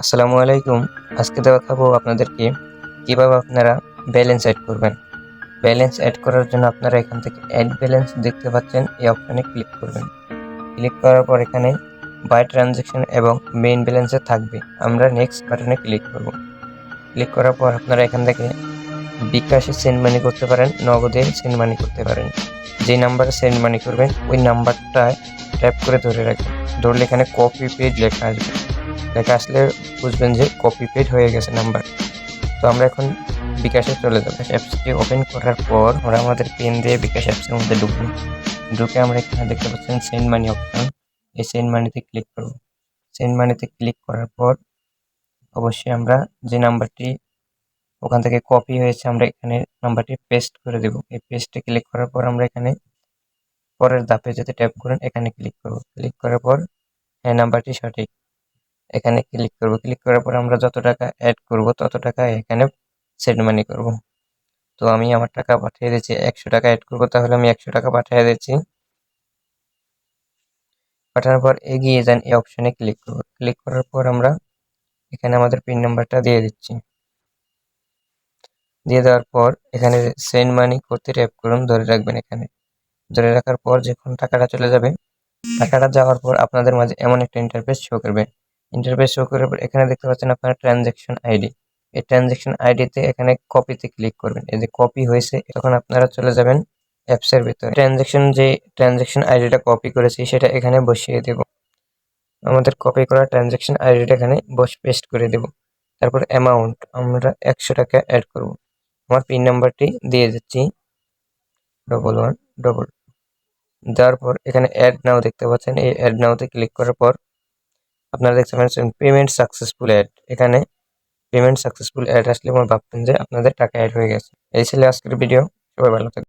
আসসালামু আলাইকুম। আজকে দেখাবো আপনাদেরকে কিভাবে আপনারা ব্যালেন্স এড করবেন। ব্যালেন্স এড করার জন্য আপনারা এখান থেকে অ্যাড ব্যালেন্স দেখতে পাচ্ছেন, এই অপশনে ক্লিক করবেন। ক্লিক করার পর এখানে বাই ট্রানজ্যাকশন এবং মেইন ব্যালেন্সে থাকবে। আমরা নেক্সট বাটনে ক্লিক করব। ক্লিক করার পর আপনারা এখান থেকে বিকাশে সেন্ড মানি করতে পারেন, নগদে সেন্ড মানি করতে পারেন। যে নাম্বারে সেন্ড মানি করবেন ওই নাম্বারটায় ট্যাপ করে ধরে রাখবেন। ধরলে এখানে কপি পেড লেখা আসবে। লেখা আসলে বুঝবেন যে কপি পেড হয়ে গেছে নাম্বার। তো আমরা এখন বিকাশে চলে যাবো। অ্যাপসটি ওপেন করার পর আমরা আমাদের পেন দিয়ে বিকাশ অ্যাপসের মধ্যে ঢুকবো। ঢুকে আমরা এখানে দেখতে পাচ্ছেন সেন্ড মানি অপশন। এই সেন্ড মানিতে ক্লিক করব। সেন্ড মানিতে ক্লিক করার পর অবশ্যই আমরা যে নাম্বারটি ওখান থেকে কপি হয়েছে আমরা এখানে নাম্বারটি পেস্ট করে দেব। এই পেস্টে ক্লিক করার পর আমরা এখানে পরের ধাপে যদি ট্যাপ করেন এখানে ক্লিক করব। ক্লিক করার পর হ্যাঁ, নাম্বারটি সঠিক, এখানে ক্লিক করব। ক্লিক করার পর আমরা যত টাকা অ্যাড করব তত টাকা এখানে সেন্ড মানি করব। তো আমি আমার টাকা পাঠিয়ে দিচ্ছি, 100 টাকা অ্যাড করব, তাহলে আমি 100 টাকা পাঠিয়ে দিচ্ছি। পাঠানোর পর এগিয়ে যান এই অপশনে ক্লিক করব। ক্লিক করার পর আমরা এখানে আমাদের পিন নাম্বারটা দিয়ে দিচ্ছি। দিয়ে দেওয়ার পর এখানে সেন্ড মানি করতে ট্যাপ করুন, ধরে রাখবেন। এখানে ধরে রাখার পর যখন টাকাটা চলে যাবে, টাকাটা যাওয়ার পর আপনাদের মাঝে এমন একটা ইন্টারফেস শো করবে। ইন্টারফেস শো করার পর এখানে দেখতে পাচ্ছেন আপনার ট্রানজ্যাকশন আইডি। এই ট্রানজ্যাকশন আইডিতে এখানে কপিতে ক্লিক করবেন। এই যে কপি হয়েছে, তখন আপনারা চলে যাবেন অ্যাপসের ভিতরে। যে ট্রানজ্যাকশন আইডিটা কপি করেছি সেটা এখানে বসিয়ে দেব। আমাদের কপি করা ট্রানজ্যাকশন আইডিটা এখানে পেস্ট করে দেব। তারপর অ্যামাউন্ট আমরা 100 টাকা অ্যাড করব। আমার পিন নাম্বারটি দিয়ে দিচ্ছি, 1111। দেওয়ার পর এখানে অ্যাড নাও দেখতে পাচ্ছেন। এই অ্যাড নাওতে ক্লিক করার পর আপনারা দেখতে পাচ্ছেন পেমেন্ট সাকসেসফুল অ্যাড। এখানে পেমেন্ট সাকসেসফুল অ্যাড আসলে আমার ভাববেন যে আপনাদের টাকা অ্যাড হয়ে গেছে। এই ছিল আজকের ভিডিও। সবাই ভালো থাকবেন।